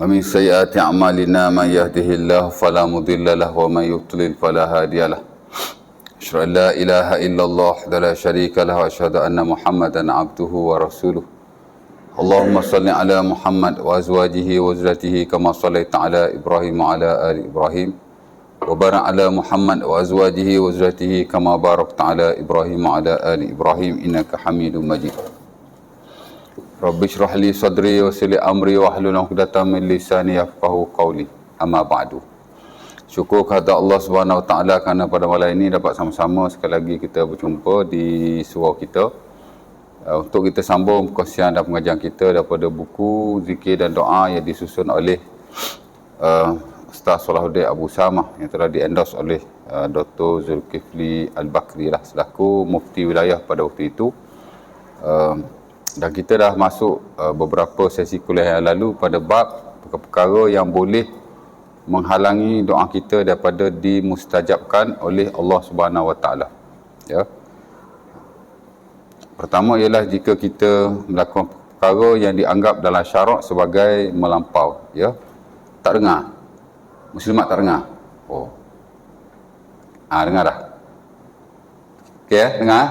ومن سيئات أعمالنا من يهده الله فلا مضل له ومن يضلل فلا هادي له. أشهد أن لا إله إلا الله وحده لا شريك له وأشهد أن محمدا عبده ورسوله. اللهم صل على محمد وأزواجه وذريته كما صليت على إبراهيم وعلى آل إبراهيم وبارك على محمد وأزواجه وذريته كما باركت على إبراهيم وعلى آل إبراهيم إنك حميد مجيد. Rabbi shrah li sadri wa yassir li amri wahlul 'uqdatam min lisani yafqahu qawli. Amma ba'du. Syukur kepada Allah Subhanahu wa taala kerana pada malam ini dapat sama-sama sekali lagi kita berjumpa di surau kita untuk kita sambung perkongsian dan pengajian kita daripada buku zikir dan doa yang disusun oleh Ustaz Salahuddin Abu Samah yang telah di-endorse oleh Dr. Zulkifli Al-Bakri lah selaku mufti wilayah pada waktu itu. Dan kita dah masuk beberapa sesi kuliah yang lalu pada bab perkara yang boleh menghalangi doa kita daripada dimustajabkan oleh Allah Subhanahu Wa Taala. Ya. Pertama ialah jika kita melakukan perkara yang dianggap dalam syarak sebagai melampau, ya. Tak dengar. Muslimat tak dengar. Oh. Dengar dah. Okey, dengar?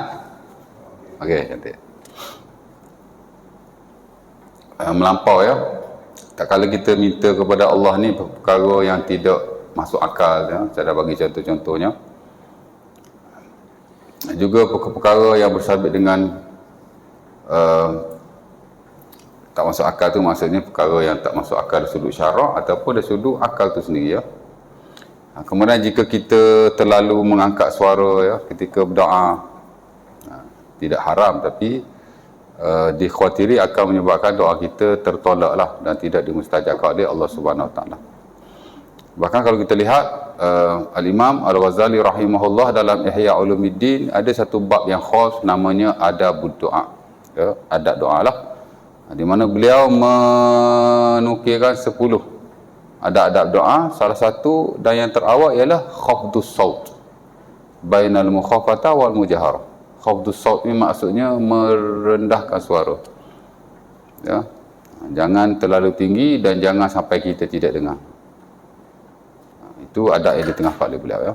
Okey, cantik. Melampau, ya. Tak kala kita minta kepada Allah ni perkara yang tidak masuk akal, ya. Saya dah bagi contoh-contohnya. Juga perkara yang bersabit dengan tak masuk akal tu maksudnya perkara yang tak masuk akal dari sudut syarak ataupun dari sudut akal tu sendiri, ya. Kemudian jika kita terlalu mengangkat suara, ya, ketika berdoa, tidak haram tapi dikhawatiri akan menyebabkan doa kita tertolaklah dan tidak dimustajabkan oleh Allah Subhanahu Wa Taala. Bahkan kalau kita lihat Al-Imam Al-Ghazali rahimahullah dalam Ihya Ulumuddin ada satu bab yang khas namanya adabud doa, ya, adab doa lah, di mana beliau menukilkan 10 adab-adab doa. Salah satu dan yang terawal ialah khafdus saut bainal mukhafata wal mujaharah. Khafdus saut ni maksudnya merendahkan suara, ya. Jangan terlalu tinggi dan jangan sampai kita tidak dengar. Itu adab yang di tengah kepala beliau, ya.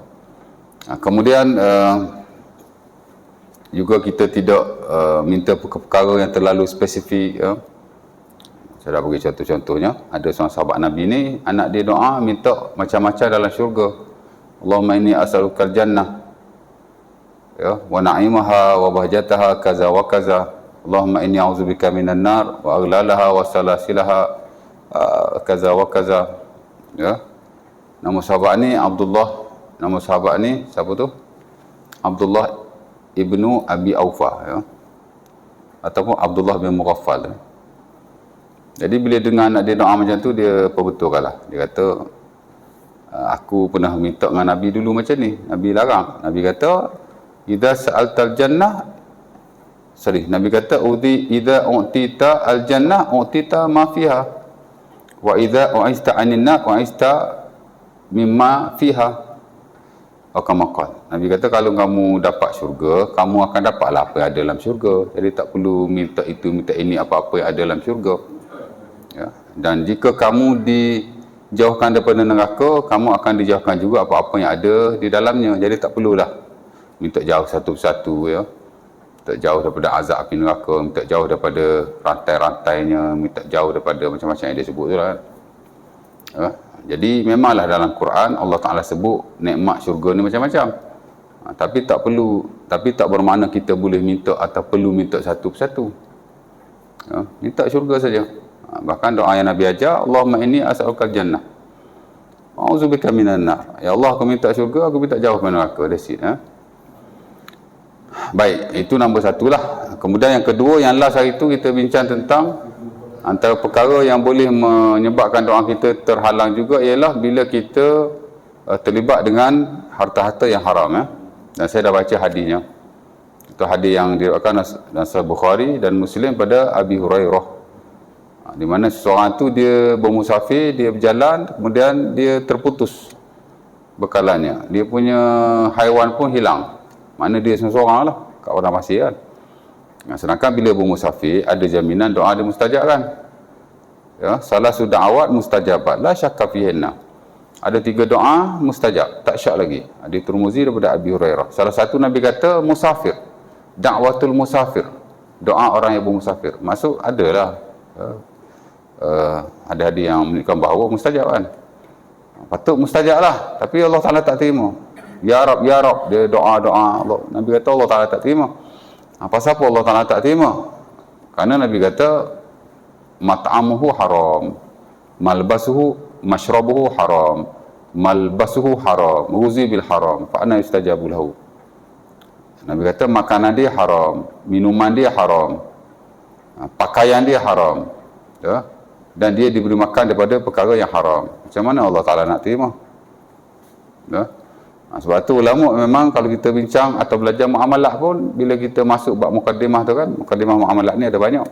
Kemudian juga kita tidak minta perkara yang terlalu spesifik, ya. Saya dah bagi contoh-contohnya. Ada seorang sahabat Nabi ni, anak dia doa minta macam-macam dalam syurga. Allahumma inni as'alukal jannah, ya, wa na'imaha wa bahjataha kaza wa kaza. Allahumma inni a'udzubika minan nar wa aghlalaha wa salasilaha kaza wa kaza, ya. Nama sahabat ni Abdullah. Nama sahabat ni siapa tu? Abdullah ibnu Abi Aufa, ya. Ataupun Abdullah bin Mughaffal, ya. Jadi bila dengar anak dia doa macam tu, dia perbetulkanlah. Dia kata, aku pernah minta dengan Nabi dulu macam ni. Nabi larang. Nabi kata, idza sa'altal jannah, Nabi kata, idza u'tita al jannah u'tita ma fiha wa idza u'ista 'anin nar u'ista mimma fiha. Nabi kata, kalau kamu dapat syurga, kamu akan dapatlah apa yang ada dalam syurga. Jadi tak perlu minta itu, minta ini, apa-apa yang ada dalam syurga, ya. Dan jika kamu dijauhkan daripada neraka, kamu akan dijauhkan juga apa-apa yang ada di dalamnya. Jadi tak perlulah minta jauh satu persatu, ya. Minta jauh daripada azab api neraka, minta jauh daripada rantai-rantainya, minta jauh daripada macam-macam yang dia sebut tu lah, ya. Jadi memanglah dalam Quran Allah Ta'ala sebut nikmat syurga ni macam-macam, tapi tak bermakna kita boleh minta atau perlu minta satu persatu, ya. Minta syurga saja. Bahkan doa yang Nabi ajar, Allahumma inni as'alukal jannah a'udzubika minan nar. Ya Allah, aku minta syurga, aku minta jauh dari neraka. That's it, ya. Baik, itu nombor satu lah. Kemudian yang kedua, yang last hari itu kita bincang tentang antara perkara yang boleh menyebabkan doa kita terhalang juga ialah bila kita terlibat dengan harta-harta yang haram, ya. Dan saya dah baca hadisnya. Itu hadis yang diriwayatkan dalam Sahih Bukhari dan Muslim pada Abi Hurairah, di mana seseorang tu dia bermusafir, dia berjalan, kemudian dia terputus bekalannya. Dia punya haiwan pun hilang. Mana dia seorang lah kat padang pasir, kan. Sedangkan bila bermusafir ada jaminan doa dia mustajab, kan. Ya, salah sudah awat mustajabat la syakka fihinna. Ada 3 doa mustajab, tak syak lagi. Hadis Tirmizi daripada Abi Hurairah. Salah satu Nabi kata musafir, da'watul musafir, doa orang yang bermusafir. Maksud adalah ada hadis yang menunjukkan bahawa mustajab kan. Patut mustajab lah, tapi Allah Ta'ala tak terima. Ya Rab, ya Rab, dia doa-doa Allah. Nabi kata Allah Ta'ala tak terima. Pasal apa Allah Ta'ala tak terima? Karena Nabi kata mat'amuhu haram, malbasuhu mashrabuhu haram, malbasuhu haram, ruzi bil haram, fa ana yustajabu lahu. Nabi kata makanan dia haram, minuman dia haram, pakaian dia haram, ya? Dan dia diberi makan daripada perkara yang haram. Macam mana Allah Ta'ala nak terima? Ya? Sebab tu ulama memang kalau kita bincang atau belajar muamalah pun, bila kita masuk bab mukaddimah tu kan, mukaddimah muamalah ni ada banyak.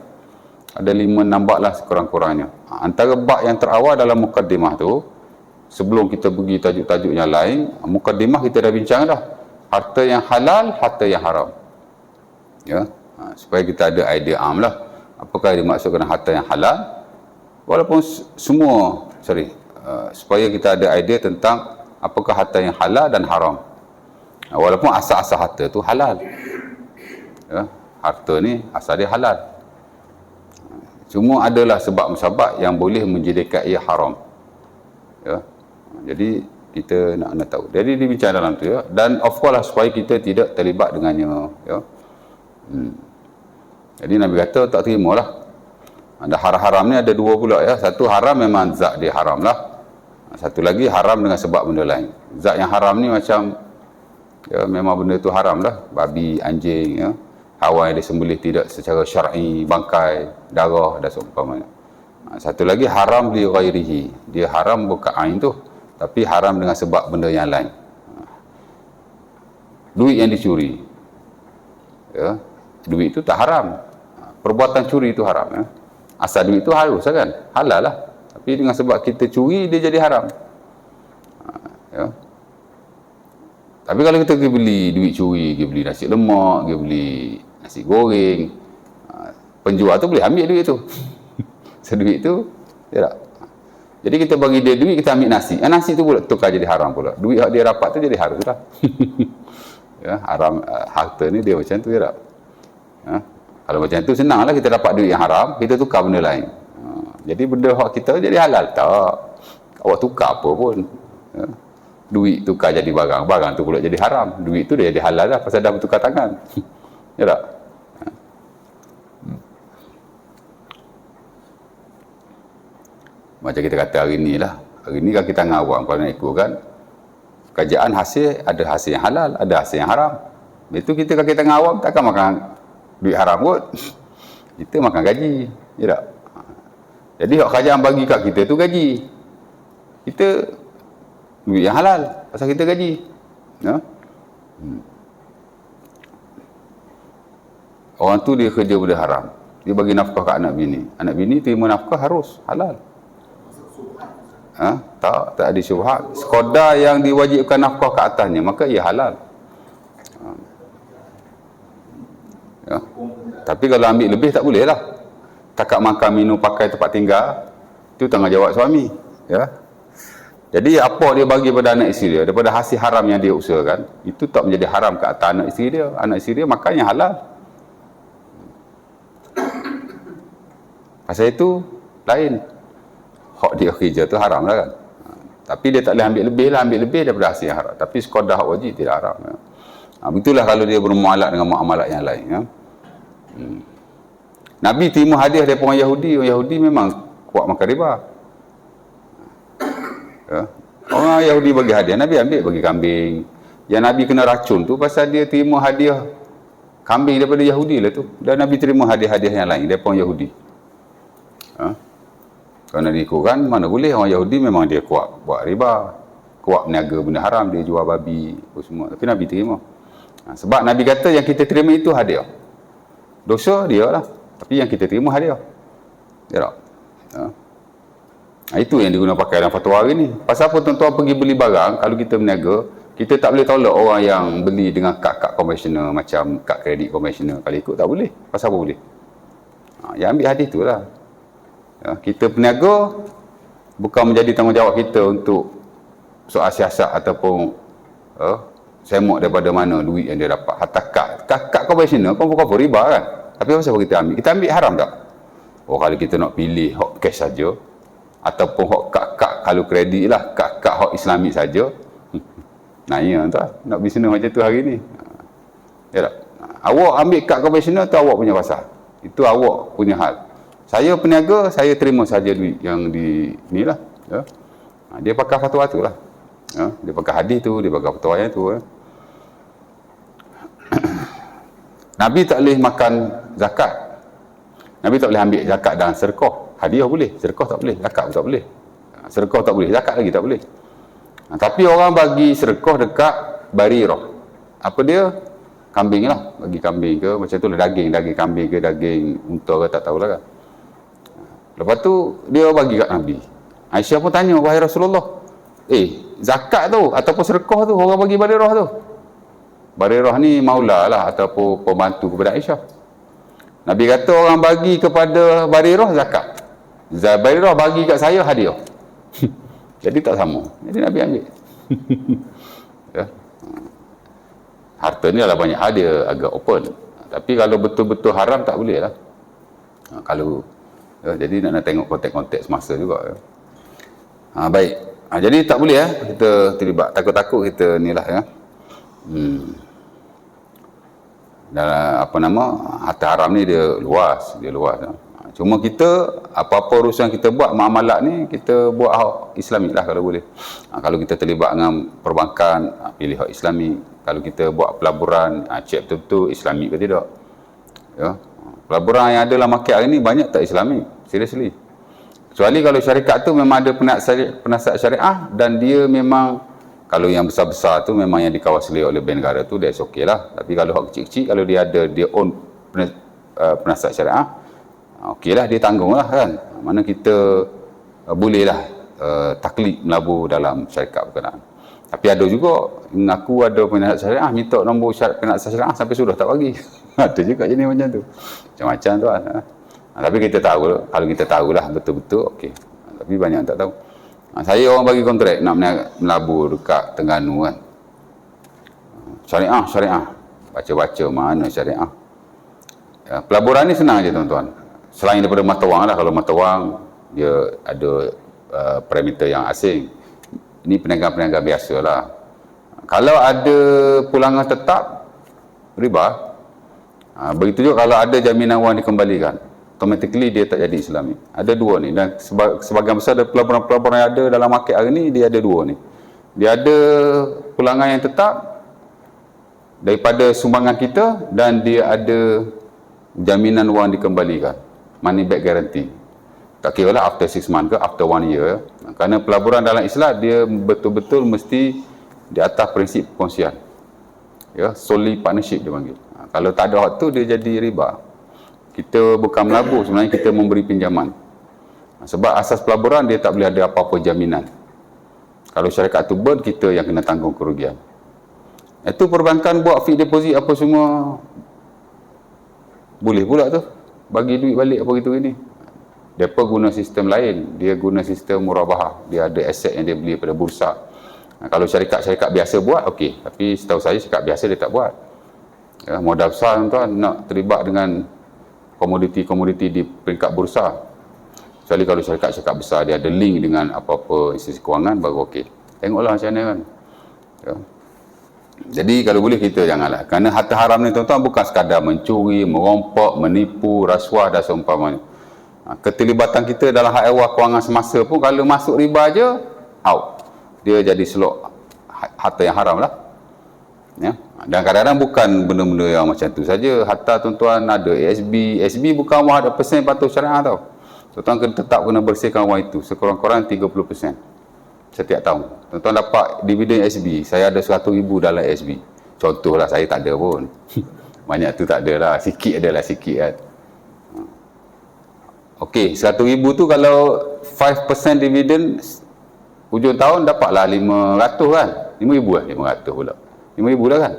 Ada 5-6 bab lah sekurang-kurangnya. Antara bab yang terawal dalam mukaddimah tu, sebelum kita pergi tajuk-tajuk yang lain, mukaddimah kita dah bincang dah. Harta yang halal, harta yang haram. Ya, supaya kita ada idea am lah. Apakah yang dimaksudkan harta yang halal? Walaupun supaya kita ada idea tentang apakah harta yang halal dan haram. Walaupun asal-asal harta tu halal. Ya, harta ni asal dia halal. Cuma adalah sebab-sebab yang boleh menjadikan ia haram. Ya. Jadi kita nak tahu. Jadi dibincang dalam tu ya. Dan of course lah supaya kita tidak terlibat dengannya. Ya. Jadi Nabi kata tak terima lah. Ada haram ni ada 2 pula ya. Satu haram memang zat dia haram lah. Satu lagi haram dengan sebab benda lain. Zat yang haram ni macam ya, memang benda tu haram lah. Babi, anjing ya. Haiwan yang disembelih tidak secara syar'i, bangkai, darah dan seumpamanya. Satu lagi haram li ghairihi. Dia haram bukan ain tu, tapi haram dengan sebab benda yang lain. Duit yang dicuri. Ya, duit itu tak haram. Perbuatan curi itu haram ya. Asal duit itu halus kan? Halal lah. Tapi dengan sebab kita curi dia jadi haram. Ya. Tapi kalau kita pergi beli duit curi, pergi beli nasi lemak, pergi beli nasi goreng, penjual tu boleh ambil duit tu. Seduit tu, ya tak? Jadi kita bagi dia duit, kita ambil nasi. Nasi tu pula tukar jadi haram pula. Duit yang dia dapat tu jadi haram lah. Ya, haram, harta ni dia macam tu, ya tak? Ya. Kalau macam tu senang lah, kita dapat duit yang haram, kita tukar benda lain. Jadi benda hak kita jadi halal. Tak. Awak tukar apa pun. Ya. Duit tukar jadi barang. Barang tu pula jadi haram. Duit tu dia jadi halal lah, pasal dah bertukar tangan. Ya tak? Macam kita kata hari ni lah. Hari ni kan kita ngawam kalau nak ikutkan. Kerajaan hasil, ada hasil yang halal, ada hasil yang haram. Itu kita kalau kita ngawam, takkan makan duit haram kot. Kita makan gaji. Ya tak? Jadi hak kerajaan bagi kat kita tu gaji. Kita duit yang halal, pasal kita gaji. Ya? Orang tu dia kerja benda haram. Dia bagi nafkah kat anak bini. Anak bini terima nafkah harus halal. Tak ada syubhat. Sekadar yang diwajibkan nafkah ke atasnya, maka ia halal. Ya. Tapi kalau ambil lebih tak boleh lah. Takat makan, minum, pakai, tempat tinggal, itu tanggungjawab suami. Ya. Jadi apa dia bagi pada anak isteri dia, daripada hasil haram yang dia usahakan, itu tak menjadi haram ke atas anak isteri dia. Anak isteri dia makan yang halal. Pasal itu lain. Hak dia kerja tu haram lah kan. Tapi dia tak boleh ambil lebih lah, ambil lebih daripada hasil yang haram. Tapi sekadar hak wajib tidak haram. Ya. Begitulah kalau dia bermuamalat dengan muamalat yang lain. Ya. Nabi terima hadiah daripada orang Yahudi. Orang Yahudi memang kuat makan riba. Ya. Orang Yahudi bagi hadiah, Nabi ambil bagi kambing. Yang Nabi kena racun tu pasal dia terima hadiah kambing daripada Yahudi lah tu. Dan Nabi terima hadiah-hadiah yang lain daripada orang Yahudi. Ha? Kalau nak diikutkan, mana boleh. Orang Yahudi memang dia kuat buat riba, kuat meniaga benda haram, dia jual babi semua. Tapi Nabi terima. Sebab Nabi kata yang kita terima itu hadiah. Dosa dia lah, tapi yang kita terima hadiah. Ya tak? Itu yang diguna pakai dalam fatwa hari ni. Pasal apa tuan-tuan pergi beli barang, kalau kita berniaga, kita tak boleh tolak orang yang beli dengan kad-kad konvensional, macam kad kredit konvensional. Kalau ikut tak boleh. Pasal apa boleh? Yang ambil hadis tu lah. Kita peniaga bukan menjadi tanggungjawab kita untuk soal siasat ataupun semok daripada mana duit yang dia dapat. Hatta kad konvensional pun bukan riba kan. Tapi apa sebab kita ambil? Kita ambil haram tak? Kalau kita nak pilih hok cash saja ataupun hok kad kalau kredit lah, kad hok Islamik saja. Nah, ya tuan, nak bisnes macam tu hari ni. Ya tak? Awak ambil kad konvensional tu awak punya pasal. Itu awak punya hal. Saya peniaga, saya terima saja duit yang di ni lah. Dia pakai fatwa tu lah. Dia pakai hadis tu, dia pakai fatwa yang tu. Nabi tak boleh makan zakat. Nabi tak boleh ambil zakat dan sedekah. Hadiah boleh, sedekah tak boleh, zakat pun tak boleh. Sedekah tak boleh, zakat lagi tak boleh. Tapi orang bagi sedekah dekat Barirah. Apa dia? Kambing lah. Bagi kambing ke, macam tu lah, daging kambing ke, daging unta ke, tak tahulah kan. Lepas tu, dia bagi kat Nabi. Aisyah pun tanya, wahai Rasulullah, zakat tu, ataupun sedekah tu, orang bagi Barirah tu. Barirah ni maula lah, ataupun pembantu kepada Aisyah. Nabi kata, orang bagi kepada Barirah zakat. Barirah bagi kat saya hadiah. Jadi tak sama. Jadi Nabi ambil. Ya. Harta ni adalah banyak hal, dia agak open. Tapi kalau betul-betul haram tak boleh lah. Kalau jadi nak tengok konteks-konteks semasa juga. Baik. Jadi tak boleh kita terlibat. Takut-takut kita ni lah. Dan apa nama, harta haram ni dia luas. Cuma kita, apa-apa urusan kita buat, muamalat ni, kita buat hak Islamik lah kalau boleh. Kalau kita terlibat dengan perbankan, pilih hak Islamik. Kalau kita buat pelaburan, cek betul-betul Islamik ke tidak. Ya. Pelaburan yang ada dalam market hari ni banyak tak Islamik. Seriously. Kecuali kalau syarikat tu memang ada penasihat syariah dan dia memang, kalau yang besar-besar tu memang yang dikawasi oleh bank negara tu, that's okay lah. Tapi kalau hak kecil-kecil, kalau dia ada dia own penasihat syariah, okey lah, dia tanggung lah kan. Mana kita boleh lah taklid melabur dalam syarikat berkenaan. Tapi ada juga mengaku ada penasihat syariah, minta nombor penasihat syariah sampai sudah tak bagi. Ada juga jenis macam tu. Macam-macam tu lah. Tapi kita tahu, kalau kita tahulah betul-betul, okey. Tapi banyak yang tak tahu. Saya orang bagi kontrak nak melabur dekat Terengganu kan. Syariah. Baca-baca mana syariah. Pelaburan ni senang je tuan-tuan. Selain daripada mata wang lah. Kalau mata wang, dia ada parameter yang asing. Ini peniaga-peniaga biasa lah. Kalau ada pulangan tetap, riba. Begitu juga kalau ada jaminan wang dikembalikan, automatically dia tak jadi Islami. Ada dua ni. Dan sebagian besar dari pelaburan-pelaburan yang ada dalam market hari ni, dia ada dua ni. Dia ada pulangan yang tetap daripada sumbangan kita dan dia ada jaminan wang dikembalikan. Money back guarantee. Tak kira lah after 6 months ke after 1 year. Kerana pelaburan dalam Islam dia betul-betul mesti di atas prinsip perkongsian. Ya, solely partnership dia panggil. Kalau tak ada hak tu dia jadi riba. Kita bukan melabur, sebenarnya kita memberi pinjaman. Sebab asas pelaburan dia tak boleh ada apa-apa jaminan. Kalau syarikat tu burn, kita yang kena tanggung kerugian. Itu perbankan buat fixed deposit apa semua boleh pula tu. Bagi duit balik apa gitu gini. Depa guna sistem lain, dia guna sistem murabahah. Dia ada aset yang dia beli pada bursa. Kalau syarikat-syarikat biasa buat, okey. Tapi setahu saya syarikat biasa dia tak buat. Ya, modal besar tuan nak terlibat dengan komoditi-komoditi di peringkat bursa. Kecuali kalau syarikat-syarikat besar dia ada link dengan apa-apa institusi kewangan, baru okey. Tengoklah macam mana kan. Ya. Jadi kalau boleh kita janganlah. Kerana harta haram ni tuan-tuan bukan sekadar mencuri, merompak, menipu, rasuah dan seumpamanya. Keterlibatan kita dalam hak ehwal kewangan semasa pun kalau masuk riba je, out. Dia jadi selok harta yang haram lah. Ya. Dan kadang-kadang bukan benda-benda yang macam tu saja. Harta tuan-tuan ada ASB bukan wang 100% patuh syariah tau. Tuan-tuan tetap kena bersihkan wang itu sekurang-kurang 30% setiap tahun. Tuan-tuan dapat dividen ASB, saya ada 100,000 dalam ASB. Contohlah, saya tak ada pun. Banyak tu tak ada lah, sikit adalah sikit kan. Okey, 100,000 tu kalau 5% dividen hujung tahun dapatlah 500 kan. 5,000 lah, 500 pula. 5,000 dah kan.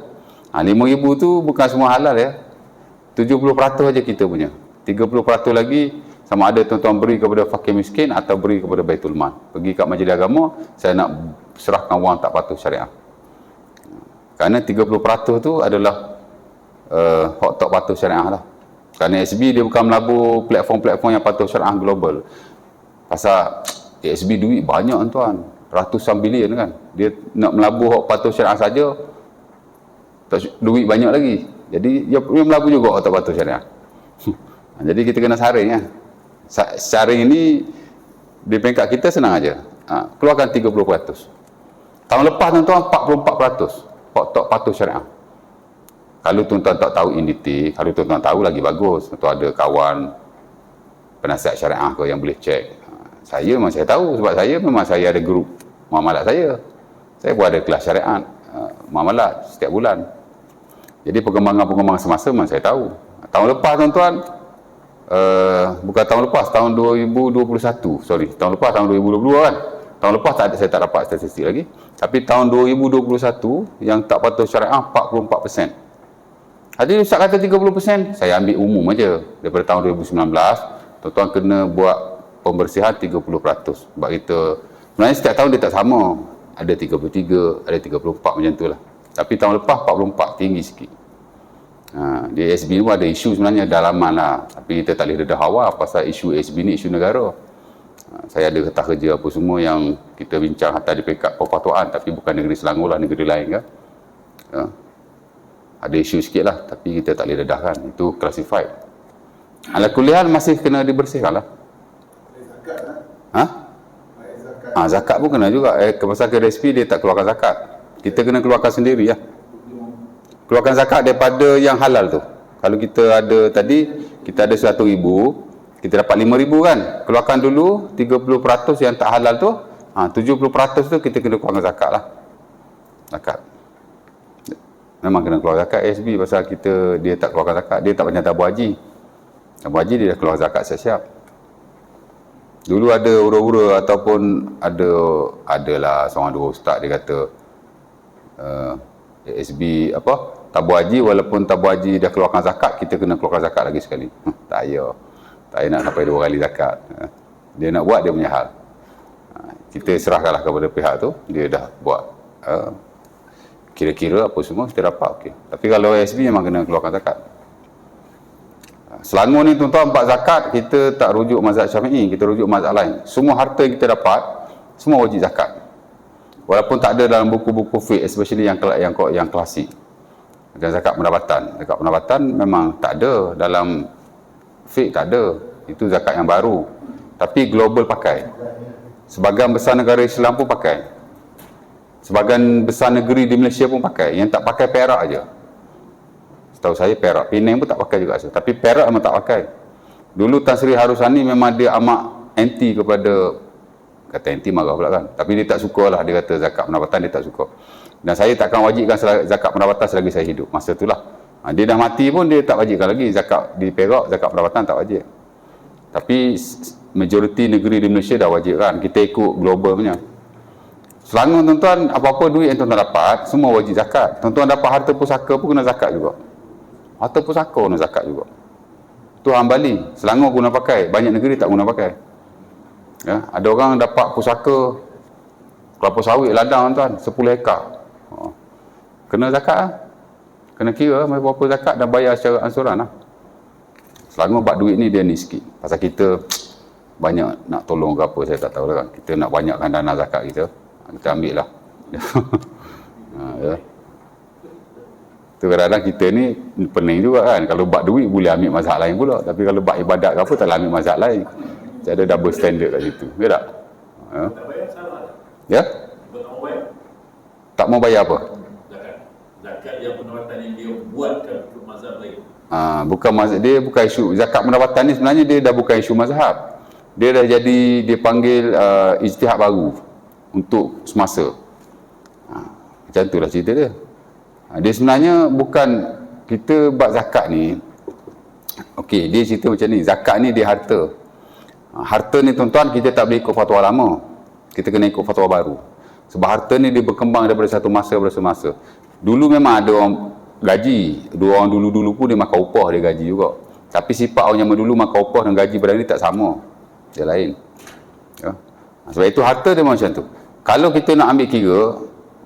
5,000 tu bukan semua halal ya. 70% aja kita punya. 30% lagi Sama ada tuan-tuan beri kepada fakir miskin atau beri kepada Baitul Mal. Pergi kat majlis agama, saya nak serahkan wang tak patuh syariah. Kerana 30% tu adalah hak tak patuh syariah lah. Kerana ASB dia bukan melabur platform-platform yang patuh syariah global. Pasal ASB duit banyak tuan, ratusan bilion kan. Dia nak melabur hak patuh syariah saja, duit banyak lagi. Jadi dia melabur juga hak tak patuh syariah. Jadi kita kena saring kan. Saring ini di peringkat kita senang aja. Keluarkan 30%. Tahun lepas tuan-tuan 44% hak tak patuh syariah. Kalau tuan-tuan tak tahu in detail, kalau tuan-tuan tahu lagi bagus. Tuan ada kawan penasihat syariah ke yang boleh cek. Saya memang saya tahu sebab saya memang saya ada grup muamalat saya. Saya pun ada kelas syariat muamalat setiap bulan. Jadi perkembangan-perkembangan semasa memang saya tahu. Tahun lepas tuan-tuan, bukan tahun lepas, tahun 2021, sorry, tahun lepas tahun 2022 kan. Tahun lepas saya tak dapat statistik lagi. Tapi tahun 2021 yang tak patuh syariah 44%. Jadi Ustaz kata 30%, saya ambil umum aja. Daripada tahun 2019, tuan-tuan kena buat pembersihan 30%. Sebab kita, sebenarnya setiap tahun dia tak sama. Ada 33, ada 34 macam tu lah. Tapi tahun lepas 44, tinggi sikit. Di ASB ni pun ada isu sebenarnya dalaman lah. Tapi kita tak boleh dedah awal pasal isu ASB ni isu negara. Saya ada kertas kerja apa semua yang kita bincang hantar di peringkat perpatuan, tapi bukan negeri Selangor lah, negeri lain kan. Ada isu sikit lah, tapi kita tak boleh dedahkan. Itu classified. Ala kuliah masih kena dibersihkan lah. Zakat pun kena juga. Pasal KDSP dia tak keluarkan zakat. Kita kena keluarkan sendiri lah. Keluarkan zakat daripada yang halal tu. Kalau kita ada tadi, kita ada 100,000, kita dapat 5,000 kan. Keluarkan dulu 30% yang tak halal tu, 70% tu kita kena keluarkan zakat lah. Zakat. Memang kena keluar zakat ASB pasal dia tak keluarkan zakat. Dia tak macam tabung haji. Tabung haji dia dah keluar zakat siap-siap. Dulu ada hura-hura ataupun adalah seorang dua ustaz dia kata ASB tabung haji, walaupun tabung haji dah keluarkan zakat, kita kena keluarkan zakat lagi sekali. Tak payah nak sampai 2 kali zakat. Dia nak buat dia punya hal. Kita serahkanlah kepada pihak tu, dia dah buat kira-kira apa semua kita dapat okey. Tapi kalau ASB memang kena keluarkan zakat. Selangor ni tuan-tuan bab zakat kita tak rujuk mazhab Syafi'i, kita rujuk mazhab lain. Semua harta yang kita dapat semua wajib zakat. Walaupun tak ada dalam buku-buku fiqh, especially yang klasik. Dan zakat pendapatan. Zakat pendapatan memang tak ada dalam fiqh, tak ada. Itu zakat yang baru. Tapi global pakai. Sebagian besar negara Islam pun pakai. Sebagian besar negeri di Malaysia pun pakai. Yang tak pakai Perak aja. Setahu saya Perak. Penang pun tak pakai juga. Tapi Perak memang tak pakai. Dulu Tan Sri Harusani memang dia amat anti kepada, kata anti marah pula kan. Tapi dia tak suka lah. Dia kata zakat pendapatan dia tak suka. Dan saya takkan wajibkan zakat pendapatan selagi saya hidup. Masa itulah. Dia dah mati pun dia tak wajibkan lagi. Zakat di Perak, zakat pendapatan tak wajib. Tapi majoriti negeri di Malaysia dah wajib kan. Kita ikut global punya. Selangor tuan-tuan, apa-apa duit yang tuan-tuan dapat, semua wajib zakat. Tuan-tuan dapat harta pusaka pun kena zakat juga. Harta pusaka kena zakat juga. Itu Hambali. Selangor guna pakai. Banyak negeri tak guna pakai. Ya, ada orang dapat pusaka kelapa sawit ladang tuan, 10 hektar. Kena zakat lah. Kena kira berapa zakat dan bayar secara ansuran lah. Selangor bab duit ni dia ni sikit. Pasal kita banyak nak tolong ke apa, saya tak tahu lah kan. Kita nak banyakkan dana zakat kita. Kita ambil lah. Ya. Tu kadang-kadang kita ni pening juga kan. Kalau bab duit boleh ambil mazhab lain pula. Tapi kalau bab ibadat ke apa, tak boleh ambil mazhab lain. Jadi ada double standard kat situ. Ya tak? Ya? Tak mau bayar apa? Zakat yang pendapatan yang dia buatkan untuk mazhab lain. Bukan mazhab, dia bukan isu. Zakat pendapatan ni sebenarnya dia dah bukan isu mazhab. Dia dah jadi, dia panggil ijtihad baru untuk semasa. Macam itulah cerita dia. Dia sebenarnya bukan, kita bab zakat ni, okey, dia cerita macam ni. Zakat ni dia harta. Harta ni tuan-tuan kita tak boleh ikut fatwa lama. Kita kena ikut fatwa baru. Sebab harta ni dia berkembang daripada satu masa ke masa. Dulu memang ada orang gaji. Dua orang dulu-dulu pun dia makan upah, dia gaji juga. Tapi sifat orang zaman dulu makan upah dan gaji badan ni tak sama. Dia lain. Ya. Sebab itu harta dia macam tu. Kalau kita nak ambil kira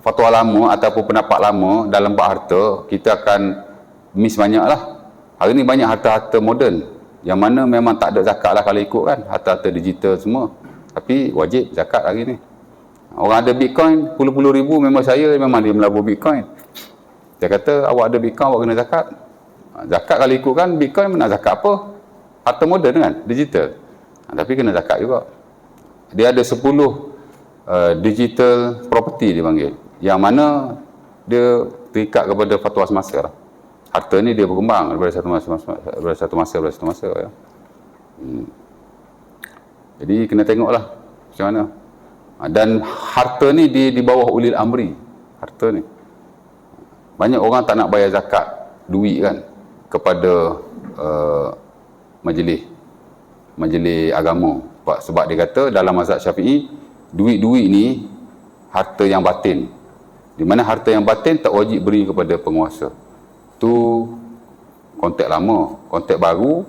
fatwa lama ataupun pendapat lama dalam bab harta, kita akan miss banyak lah. Hari ni banyak harta-harta moden yang mana memang tak ada zakat lah kalau ikut kan. Harta-harta digital semua. Tapi wajib zakat hari ni. Orang ada Bitcoin, puluh-puluh ribu, memang saya memang dia melabur Bitcoin. Dia kata, awak ada Bitcoin, awak kena zakat. Zakat kalau ikutkan, Bitcoin mana zakat apa? Harta moden kan, digital. Tapi kena zakat juga. Dia ada 10 digital property dia panggil. Yang mana dia terikat kepada fatwa semasa lah. Harta ni dia berkembang daripada satu masa ya. Jadi kena tengoklah macam mana. Dan harta ni di bawah ulil amri. Harta ni. Banyak orang tak nak bayar zakat duit kan kepada majlis agama. Sebab dia kata dalam mazhab Syafi'i, duit-duit ni harta yang batin. Di mana harta yang batin tak wajib beri kepada penguasa. Tu konteks lama. Konteks baru,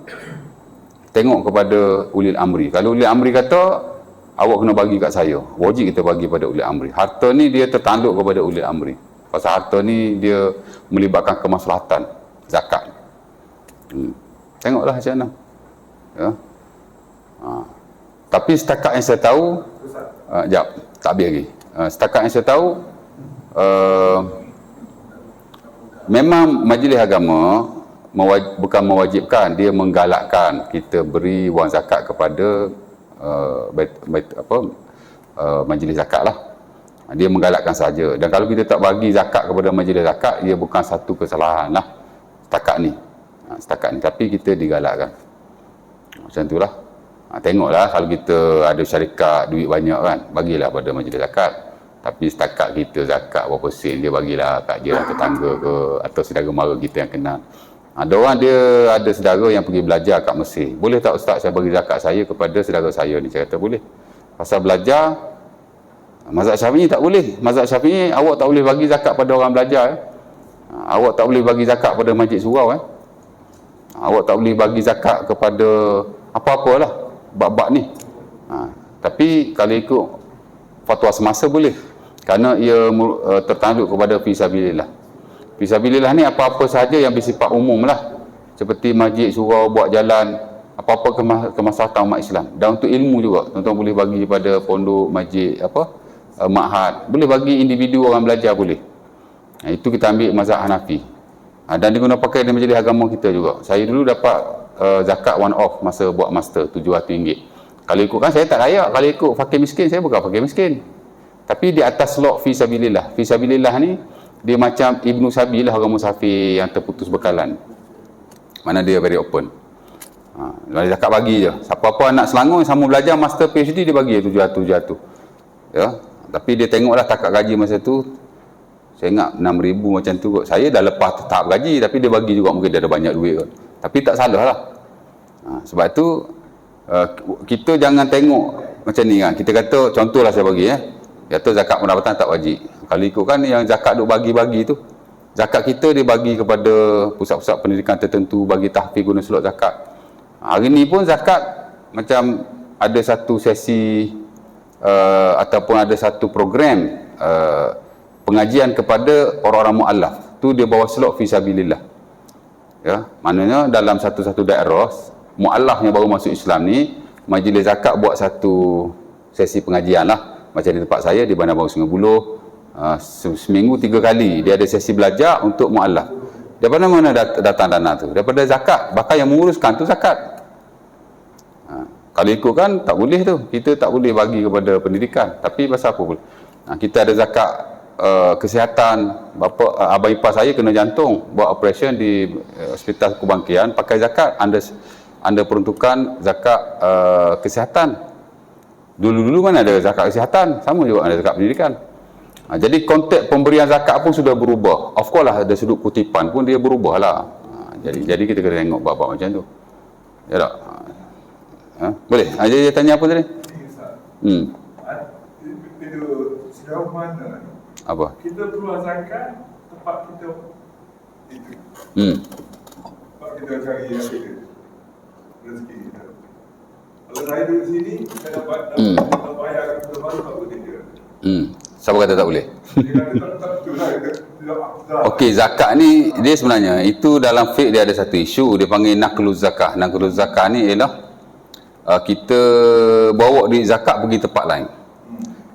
tengok kepada ulil amri. Kalau ulil amri kata awak kena bagi kat saya, wajib kita bagi pada ulil amri. Harta ni dia tertanduk kepada ulil amri. Pasal harta ni dia melibatkan kemaslahatan zakat. Tengoklah macam mana. Ya. Tapi setakat yang saya tahu, jap, tak habis lagi. Setakat yang saya tahu, memang majlis agama bukan mewajibkan, dia menggalakkan kita beri wang zakat kepada majlis zakat lah. Dia menggalakkan saja. Dan kalau kita tak bagi zakat kepada majlis zakat, ia bukan satu kesalahan lah setakat ni. Tapi kita digalakkan. Macam tu lah. Tengoklah kalau kita ada syarikat duit banyak kan, bagilah pada majlis zakat. Tapi setakat kita zakat berapa sen, dia bagilah kat jiran tetangga ke atau saudara mara kita yang kenal. Ada orang dia ada saudara yang pergi belajar kat Mesir. Boleh tak ustaz saya bagi zakat saya kepada saudara saya ni? Saya kata boleh. Pasal belajar, mazhab Syafi'i tak boleh. Mazhab Syafi'i awak tak boleh bagi zakat pada orang belajar. Awak tak boleh bagi zakat pada masjid surau. Awak tak boleh bagi zakat kepada apa-apalah bab-bab ni. Tapi kalau ikut fatwa semasa boleh. Kerana ia tertanduk kepada fisabilillah. Fisabilillah ni apa-apa sahaja yang bersifat umum lah. Seperti masjid, surau, buat jalan, apa-apa kemaslahatan umat Islam. Dan untuk ilmu juga. Tuan-tuan boleh bagi pada pondok, masjid, ma'had. Boleh bagi individu orang belajar boleh. Itu kita ambil mazhab Hanafi. Dan diguna pakai di majlis agama kita juga. Saya dulu dapat zakat one off masa buat master RM700. Kalau ikutkan saya tak layak. Kalau ikut fakir miskin, saya bukan fakir miskin. Tapi di atas slot fisabilillah. Fisabilillah ni dia macam Ibnu Sabi lah, orang musafir yang terputus bekalan. Mana dia very open. Zakat bagi je. Siapa-apa anak Selangor sama belajar master PhD, dia bagi RM700. Ya. Tapi dia tengoklah takat gaji masa tu. Saya ingat 6,000 macam tu kot. Saya dah lepas tahap gaji, tapi dia bagi juga, mungkin dia ada banyak duit kot. Tapi tak salah lah. Sebab tu kita jangan tengok macam ni kan. Kita kata, contohlah saya bagi kata zakat pendapatan tak wajib. Kalau ikutkan yang zakat duk bagi-bagi tu, zakat kita dia bagi kepada pusat-pusat pendidikan tertentu, bagi tahfiz guna slot zakat. Hari ni pun zakat macam ada satu sesi ataupun ada satu program pengajian kepada orang-orang mu'allaf. Tu dia bawa slot fisabilillah. Ya, maknanya dalam satu-satu daerah mu'allaf yang baru masuk Islam ni, majlis zakat buat satu sesi pengajian lah. Macam di tempat saya di Bandar Baru Sungai Buloh, seminggu 3 kali dia ada sesi belajar untuk mu'allaf. Daripada mana datang dana tu? Daripada zakat. Bahkan yang menguruskan tu zakat. Kalau ikutkan tak boleh tu. Kita tak boleh bagi kepada pendidikan. Tapi pasal apa boleh? Kita ada zakat kesihatan. Abang ipar saya kena jantung, buat operation di hospital Kubangkian, pakai zakat. Anda peruntukkan zakat kesihatan. Dulu-dulu mana ada zakat kesihatan, sama juga ada zakat pendidikan. Jadi konteks pemberian zakat pun sudah berubah. Of course lah, ada sudut kutipan pun dia berubah lah. Jadi kita kena tengok bab-bab macam tu. Ya tak? Boleh? Jadi dia tanya apa tadi? Sejauh mana apa? kita keluar zakat tempat kita itu. Tempat kita cari yang itu. rezeki kita. Kalau saya duduk sini, saya dapat bayar kepada baru tak boleh dia. Siapa kata tak boleh? Dia kata tak betul lah, dia tidak afdal. Okey, zakat ni dia sebenarnya itu dalam fiqh dia ada satu isu dia panggil naqluz zakah. Naqluz zakah ni ialah kita bawa duit zakat pergi tempat lain.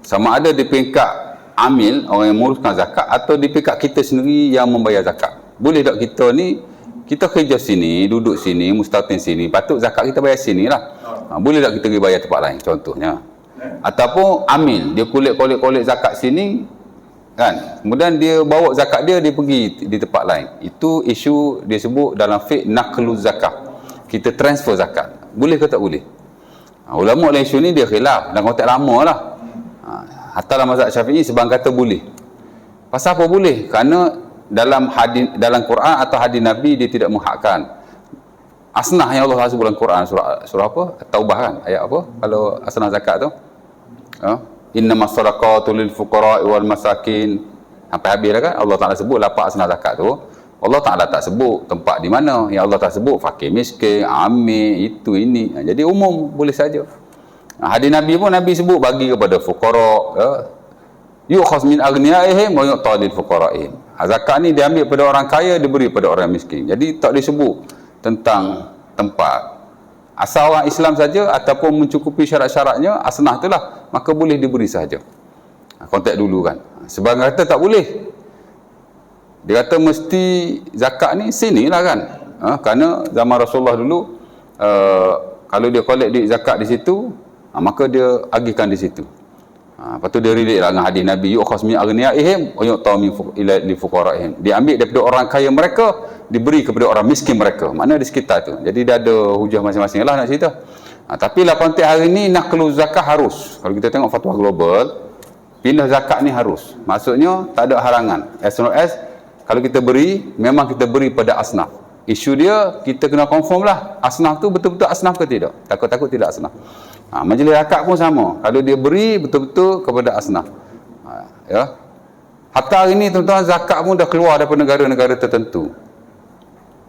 Sama ada di peringkat amil, orang yang menguruskan zakat, atau di peringkat kita sendiri yang membayar zakat. Boleh tak kita ni, kita kerja sini, duduk sini, mustatin sini, patut zakat kita bayar sini lah. Boleh tak kita pergi bayar tempat lain contohnya. Ataupun amil, dia kolek zakat sini kan, kemudian dia bawa zakat dia pergi di tempat lain. Itu isu dia sebut dalam fiqh naqluz zakah, kita transfer zakat. Boleh ke tak boleh? Ulama dalam isu ni dia khilaf dan konteks lama lah. Hatta dalam mazhab Syafi'i sebang kata boleh. Pasal apa boleh? Kerana dalam Quran atau hadis Nabi dia tidak menghakkan. Asnah yang Allah sebut dalam Quran, surah apa? Taubah kan? Ayat apa? Kalau asnah zakat tu? Innamas sadaqatu lil fuqara'i wal masakin. Sampai habis dah kan? Allah Ta'ala sebut lapak asnah zakat tu. Allah Ta'ala tak sebut tempat di mana. Yang Allah tak sebut fakir miskin, amil, itu ini. Jadi umum boleh saja. Hadis Nabi pun Nabi sebut bagi kepada fuqara, yukhaz min aghniyaihim wa yu'ta lil fuqara'ihim. Zakat ni diambil pada orang kaya, diberi pada orang miskin. Jadi tak disebut tentang tempat. Asal orang Islam saja ataupun mencukupi syarat-syaratnya, asnah itulah, maka boleh diberi saja. Konteks dulu kan. Sebab kata tak boleh. Dia kata mesti zakat ni sinilah kan. Kerana zaman Rasulullah dulu kalau dia collect duit zakat di situ, maka dia agihkan di situ. Lepas tu dia relate lah dengan hadis Nabi, yukhaz min aghniyaihim wa yu'ta min fuqara'ihim. Diambil daripada orang kaya mereka, diberi kepada orang miskin mereka. Mana di sekitar tu. Jadi dia ada hujah masing-masing lah nak cerita. Tapi lah konteks hari ni naqluz zakah harus. Kalau kita tengok fatwa global, pindah zakat ni harus. Maksudnya tak ada halangan. As long as kalau kita beri, memang kita beri pada asnaf. Isu dia kita kena confirm lah asnaf tu betul-betul asnaf ke tidak. Takut-takut tidak asnaf. Majlis zakat pun sama. Kalau dia beri betul-betul kepada asnaf. Ya. Hatta hari ni tuan-tuan zakat pun dah keluar daripada negara-negara tertentu.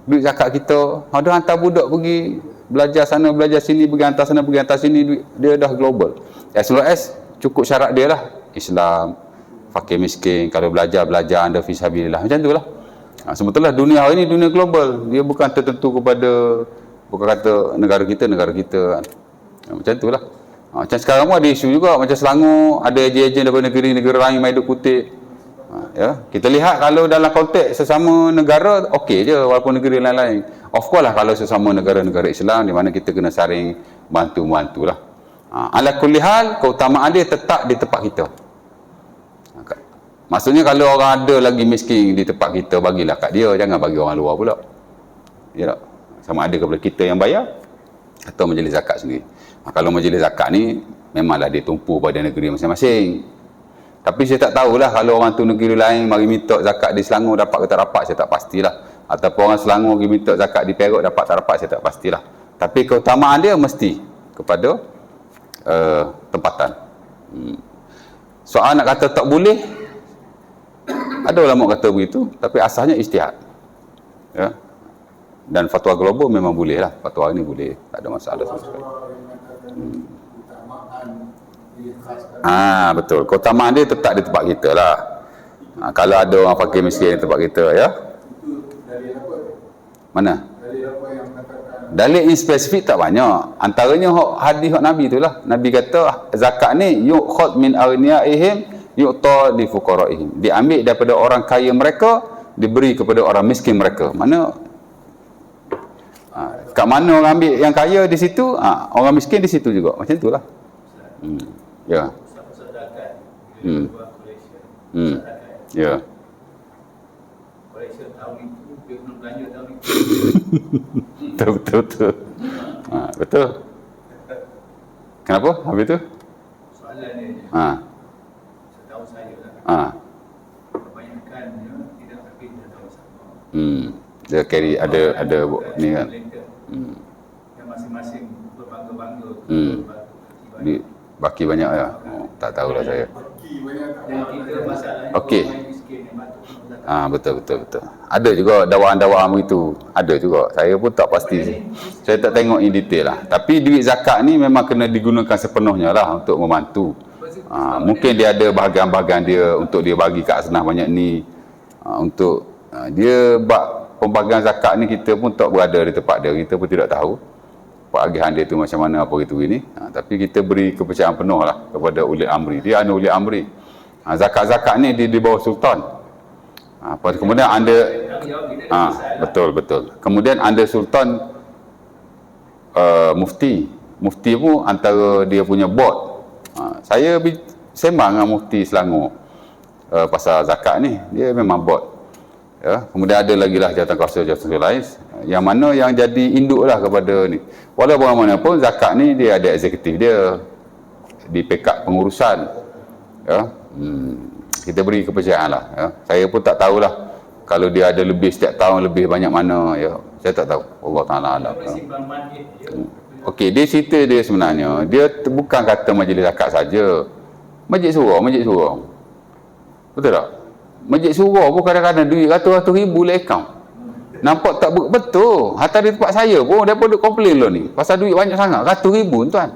Duit zakat kita, ada hantar budak pergi belajar sana, belajar sini, pergi hantar sana, pergi hantar sini, duit dia dah global. As long as cukup syarat dia lah. Islam, fakir miskin, kalau belajar anda fisabilillah. Macam tu lah. Sebetulnya dunia hari ni dunia global. Dia bukan tertentu kepada, bukan kata negara kita. Macam tu lah. Macam sekarang pun ada isu juga. Macam Selangor, ada ejen-ejen daripada negara lain main duk kutip. Ya, kita lihat kalau dalam konteks sesama negara, okey je walaupun negara lain-lain. Of course lah kalau sesama negara-negara Islam, di mana kita kena saring bantu-bantu lah. Ala kulli hal, keutamaan dia tetap di tempat kita. Maksudnya kalau orang ada lagi miskin di tempat kita, bagilah kat dia, jangan bagi orang luar pula. Ya tak? Sama ada kepada kita yang bayar atau majlis zakat sendiri. Kalau majlis zakat ni memanglah dia tumpu pada negeri masing-masing. Tapi saya tak tahulah kalau orang tu negeri lain mari minta zakat di Selangor dapat ke tak dapat, saya tak pastilah. Ataupun orang Selangor pergi minta zakat di Perak dapat tak dapat, saya tak pastilah. Tapi keutamaan dia mesti kepada tempatan. Soal nak kata tak boleh, ada ulama kata begitu, tapi asalnya ijtihad. Ya. Dan fatwa global memang boleh lah. Fatwa ini boleh, tak ada masalah sama sekali. Betul. Keutamaan dia tetap di tempat kita lah. Kalau ada orang fakir miskin di tempat kita, ya. Mana? Dalil yang spesifik tak banyak. Antaranya hadis Nabi itulah. Nabi kata zakat ni yukhad min aghniyaihim yu'ta li fuqara'ihim. Diambil daripada orang kaya mereka, diberi kepada orang miskin mereka. Mana kat mana orang ambil yang kaya di situ, orang miskin di situ juga. Macam itulah. Ya. Ya. Koleksi tahun itu, dia belum belanja tahun itu. Betul. Betul. Kenapa? Habis tu? Soalan dia, setahu saya lah. Kebanyakannya tidak habis dah tahun sama. Dia carry ada ni kan. Yang masing-masing berbangga-bangga. Baki banyak ya. Tak tahulah saya. Dan kita masalahnya Okey. orang miskin yang patut Betul. Ada juga dakwaan-dakwaan begitu. Ada juga. Saya pun tak pasti. Saya tak tengok in detail lah. Tapi duit zakat ni memang kena digunakan sepenuhnya lah untuk membantu. Mungkin dia ada bahagian-bahagian dia untuk dia bagi kat asnaf banyak ni. Dia bak pembagian zakat ni kita pun tak berada di tempat dia. Kita pun tidak tahu pembagian dia tu macam mana apa gitu ini. Tapi kita beri kepercayaan penuh lah kepada ulil amri. Dia anu ulil amri. Zakat-zakat ni di bawah sultan. Kemudian anda betul. Kemudian anda sultan mufti pun antara dia punya board. Saya sembang dengan mufti Selangor pasal zakat ni, dia memang board. Ya, kemudian ada lagi lah jawatan kuasa lain yang mana yang jadi induk lah kepada ni. Walau bagaimanapun zakat ni dia ada eksekutif dia di pekat pengurusan. Ya. Kita beri kepercayaan lah. Ya. Saya pun tak tahulah kalau dia ada lebih setiap tahun lebih banyak mana. Ya. Saya tak tahu. Allah Ta'ala alam. Okey, dia cerita dia sebenarnya. Dia bukan kata majlis zakat saja. Majlis surau. Betul tak? Majlis surau pun kadang-kadang duit ratus-ratus ribu lah akaun. Nampak tak betul. Hatta di tempat saya pun mereka duk komplain lah ni. Pasal duit banyak sangat. Ratus ribu tuan.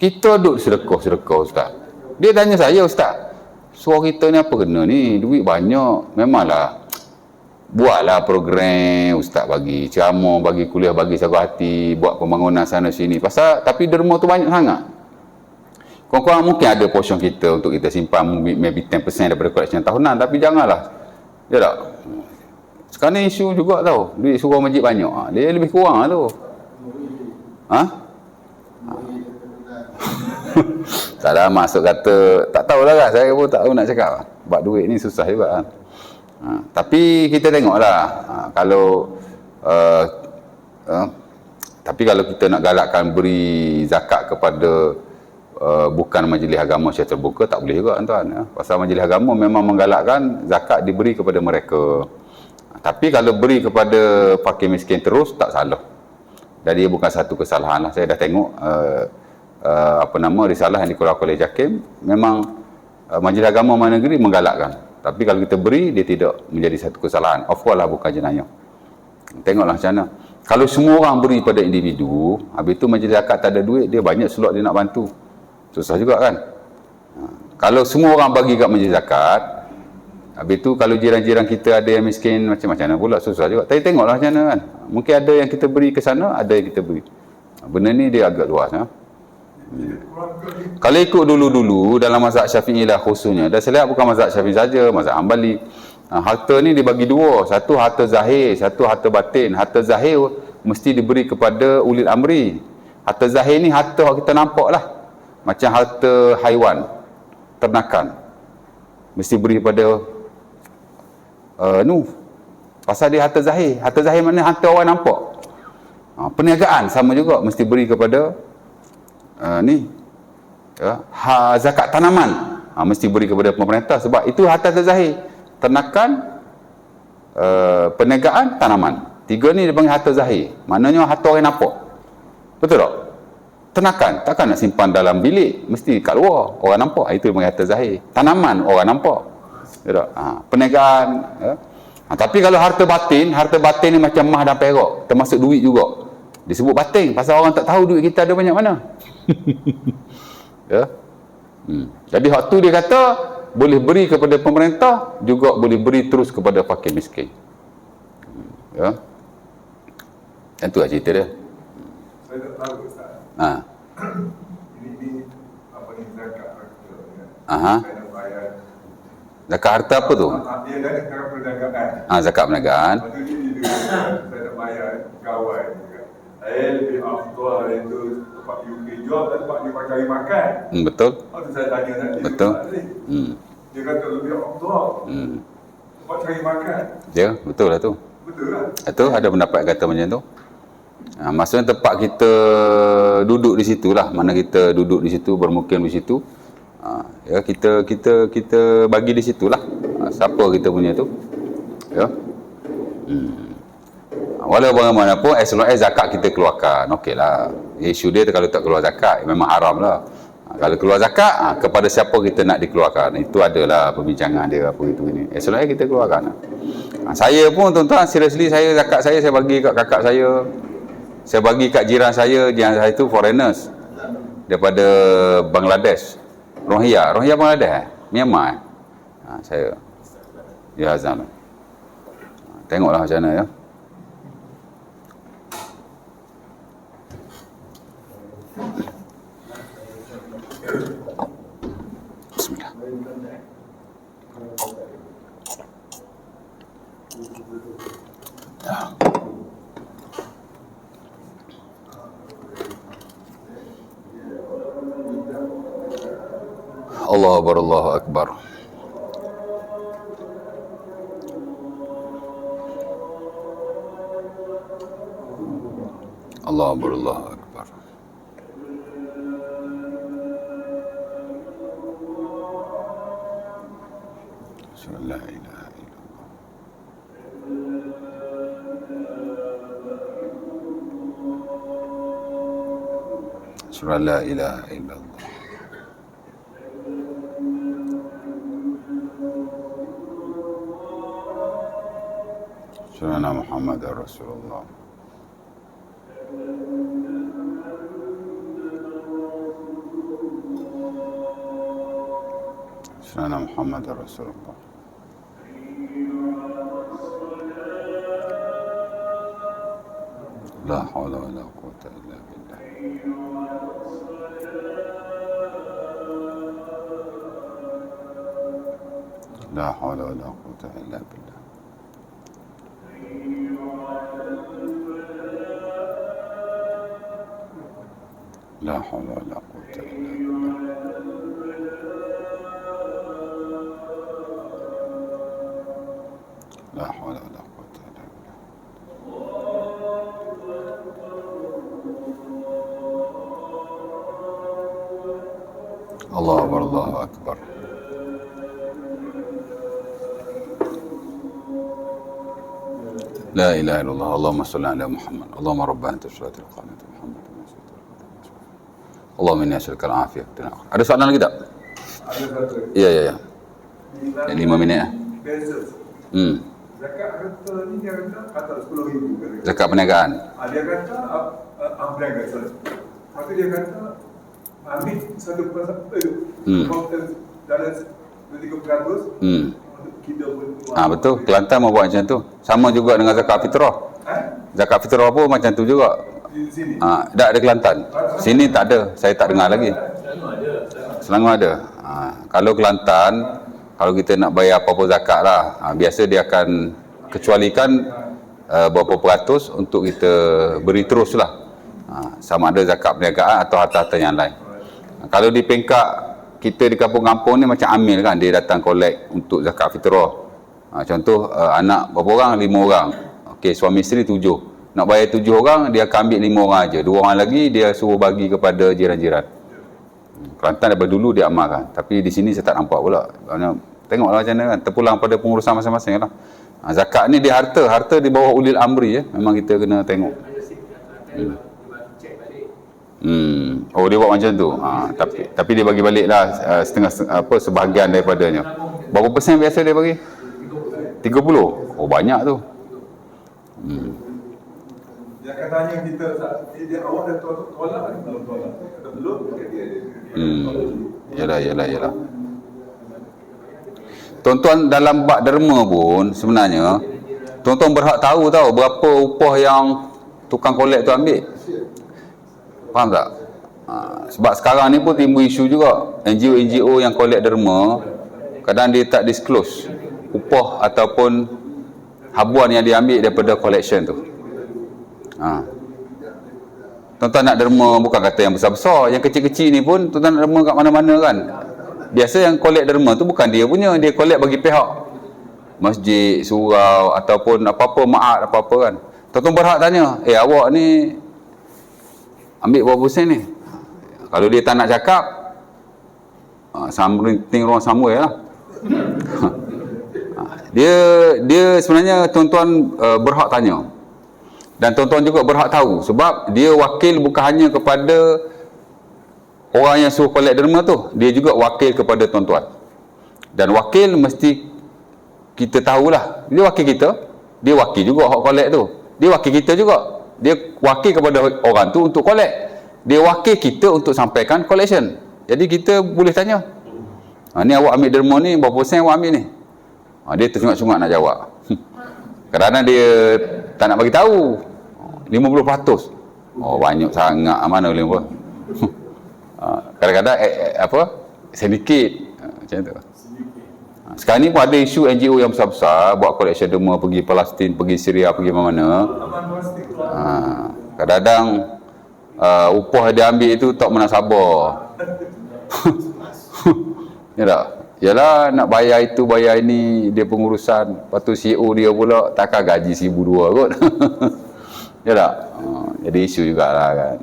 Kita duk sedekah Ustaz. Dia tanya saya, Ustaz, suara kita ni apa kena ni? Duit banyak. Memanglah. Buatlah program Ustaz bagi ceramah, bagi kuliah, bagi sahabat hati, buat pembangunan sana sini. Tapi derma tu banyak sangat. Kurang-kurang mungkin ada portion kita untuk kita simpan maybe 10% daripada collection tahunan. Tapi janganlah. Ya tak? Sekarang ni isu juga tau. Duit surau masjid banyak. Dia lebih kurang lah tu. Tak ada masuk kata, tak tahulah kan, saya pun tak tahu nak cakap. Sebab duit ni susah juga kan. Tapi kita tengoklah tapi kalau kita nak galakkan beri zakat kepada bukan majlis agama secara terbuka, tak boleh juga tuan. Pasal majlis agama memang menggalakkan zakat diberi kepada mereka. Tapi kalau beri kepada fakir miskin terus, tak salah. Jadi bukan satu kesalahan lah. Saya dah tengok risalah yang dikeluarkan oleh JAKIM, memang majlis agama mana negeri menggalakkan. Tapi kalau kita beri, dia tidak menjadi satu kesalahan. Of course lah, bukan jenayah. Tengoklah macam mana. Kalau semua orang beri pada individu, habis tu majlis zakat tak ada duit, dia banyak slot dia nak bantu. Susah juga kan. Kalau semua orang bagi kat majlis zakat, habis tu kalau jiran-jiran kita ada yang miskin, macam-macam mana pula, susah juga. Tapi tengoklah macam mana kan. Mungkin ada yang kita beri ke sana, ada yang kita beri. Benda ni dia agak luas. Kalau ikut dulu-dulu dalam mazhab Syafi'i lah khususnya, dah saya lihat bukan mazhab Syafi'i saja, mazhab Hanbali, harta ni dibagi dua, satu harta zahir, satu harta batin. Harta zahir mesti diberi kepada ulil amri. Harta zahir ni harta kita nampak lah, macam harta haiwan, ternakan, mesti beri pada pasal dia harta zahir. Harta zahir mana harta orang nampak. Perniagaan sama juga, mesti beri kepada zakat tanaman, mesti beri kepada pemerintah sebab itu harta terzahir. Ternakan, perniagaan, tanaman, tiga ni dipanggil harta zahir, maknanya harta orang nampak. Betul tak? Ternakan takkan nak simpan dalam bilik, mesti kat luar orang nampak, itu dipanggil harta zahir. Tanaman orang nampak. Betul tak? Perniagaan. Tapi kalau harta batin ni macam mah dan perak, termasuk duit juga, disebut batin pasal orang tak tahu duit kita ada banyak mana. Ya. Jadi hak tu dia kata boleh beri kepada pemerintah, juga boleh beri terus kepada fakir miskin. Ya. Dan tu lah cerita dia. Saya tak tahu Ustaz. Ini apa ni zakat harta ya. Saya nak bayar. Zakat harta apa tu? Dia dah zakat perdagangan. Zakat perniagaan. Lepas tu dia saya nak bayar kawan. Saya lebih afdal itu tempat UK job dan tempat dia cari makan. Betul. Lepas tu saya tanya tadi. Betul. Dia kata lebih afdal. Tempat cari makan. Ya, betul lah tu. Betul lah. Itu ada pendapat kata macam tu. Maksudnya tempat kita duduk di situ lah, mana kita duduk di situ, bermukim di situ. Ya, kita bagi di situ lah. Siapa kita punya tu. Ya. Walau bagaimanapun, as long as zakat kita keluarkan, okey lah. Isu dia kalau tak keluar zakat, memang haram lah. Kalau keluar zakat, kepada siapa kita nak dikeluarkan. Itu adalah perbincangan dia apa itu ini. Selain kita keluarkan. Saya pun tuan-tuan, seriously zakat saya bagi kat kakak saya bagi kat jiran saya itu foreigners daripada Bangladesh. Rohingya Bangladesh, Myanmar. Saya ya Azam. Tengoklah macam mana ya. Bismillah. Allahu Akbar, Allahu Akbar. Allahu Akbar, Allahu Akbar. La ilaha illallah. Surah la ilaha illallah. Surah Muhammad Rasulullah. Surah Muhammad Rasulullah. La hawla wa la quwwata illa billah. La hawla wa la quwwata illa billah. La hawla wa la quwwata illa billah. La hawla wa la quwwata illa billah. Allahu Akbar, Allahu Akbar. La ilaha illallah. Allahumma salli ala Muhammad. Allahumma rabba anta salatul qanat Muhammad. Allahumma inni as'aluka al-afiyah. Ada soalan lagi tak? Ada satu. Ya. 5 minit lah. Zakat harta ni dia kata 10,000. Zakat perniagaan. Dia kata perniagaan saja. Lepas tu dia kata ambil 1% konten dalam 30%. Kita pun Betul. Kelantan mau buat macam tu. Sama juga dengan zakat fitrah. Zakat fitrah pun macam tu juga. di sini. Tak ada Kelantan. Sini tak ada. Saya tak dengar lagi. Selangor ada. Kalau Kelantan, kalau kita nak bayar apa-apa zakat lah, biasa dia akan kecualikan berapa peratus untuk kita beri terus lah. Sama ada zakat perniagaan atau harta-harta yang lain. Kalau di pengkak kita di kampung-kampung ni macam amil kan, dia datang collect untuk zakat fitrah. Contoh anak berapa orang? 5 orang. Okey, suami isteri 7. Nak bayar 7 orang, dia akan ambil 5 orang aja. 2 orang lagi dia suruh bagi kepada jiran-jiran. Kelantan daripada dulu dia amalkan. Tapi di sini saya tak nampak pula. Tengoklah macam mana kan, terpulang pada pengurusan masing-masing lah. Zakat ni dia harta di bawah ulil amri ya. Memang kita kena tengok. Oh, dia buat macam tu. Tapi dia bagi balik lah sebahagian daripadanya. Berapa persen biasa dia bagi? 30. Oh, banyak tu. Dia akan tanya kita, dia awak dah tolak atau belum tolak? Kalau belum, dia Yalah. Tuan-tuan dalam bab derma pun sebenarnya tuan-tuan berhak tahu berapa upah yang tukang kolek tu ambil. Faham tak? Sebab sekarang ni pun timbul isu juga. NGO yang kolek derma kadang dia tak disclose upah ataupun habuan yang dia ambil daripada collection tu. Tuan-tuan nak derma bukan kata yang besar-besar, yang kecil-kecil ni pun tuan-tuan nak derma kat mana-mana kan. Biasa yang collect derma tu bukan dia punya, dia collect bagi pihak masjid, surau ataupun apa-apa ma'at apa-apa kan. Tuan-tuan berhak tanya, awak ni ambil berapa persen ni? Kalau dia tak nak cakap, something wrong somewhere lah. Dia sebenarnya tuan-tuan berhak tanya. Dan tuan-tuan juga berhak tahu sebab dia wakil bukan hanya kepada orang yang suruh collect derma tu, dia juga wakil kepada tuan-tuan. Dan wakil mesti kita tahulah, dia wakil kita, dia wakil juga hak collect tu. Dia wakil kita juga. Dia wakil kepada orang tu untuk collect. Dia wakil kita untuk sampaikan collection. Jadi kita boleh tanya, ni awak ambil derma ni, berapa persen awak ambil ni? Dia tercungak-cungak nak jawab. Kadang-kadang dia tak nak bagi tahu. 50%. Banyak sangat, mana boleh buat. Kadang-kadang sedikit macam tu. Sekarang ni pun ada isu NGO yang besar-besar buat collection derma, pergi Palestin, pergi Syria, pergi mana-mana. Kadang-kadang upah dia ambil itu tak pernah sabar. Ya tak? Yalah, nak bayar itu, bayar ini, dia pengurusan. Lepas tu CEO dia pula takkan gaji 1,200 kot. Ya tak? Jadi isu jugalah kan.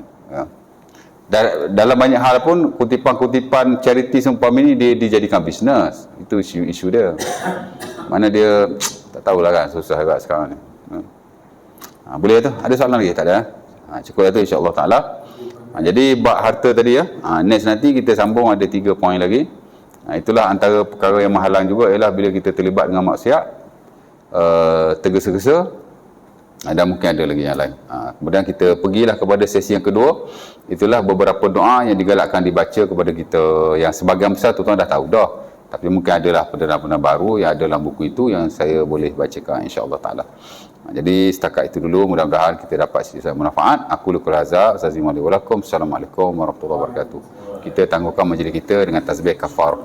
Dalam banyak hal pun, kutipan-kutipan charity seumpama ini dia dijadikan bisnes. Itu isu dia. Mana dia, tak tahulah kan, susah juga sekarang ni. Boleh tu? Ada soalan lagi? Tak ada? Cukup lah tu, insyaAllah ta'ala. Jadi bab harta tadi ya. Next nanti kita sambung, ada 3 poin lagi. Itulah antara perkara yang menghalang juga, ialah bila kita terlibat dengan maksiat, tergesa-gesa, dan mungkin ada lagi yang lain. Kemudian kita pergilah kepada sesi yang kedua. Itulah beberapa doa yang digalakkan dibaca kepada kita, yang sebahagian besar tuan-tuan dah tahu dah, tapi mungkin adalah perdana-perdana baru yang ada dalam buku itu yang saya boleh bacakan, insya-Allah ta'ala. Jadi setakat itu dulu, mudah-mudahan kita dapat sedikit manfaat. Aku Luqul Hazar, Assalamualaikum warahmatullahi wabarakatuh. Kita tangguhkan majlis kita dengan tasbih kafar.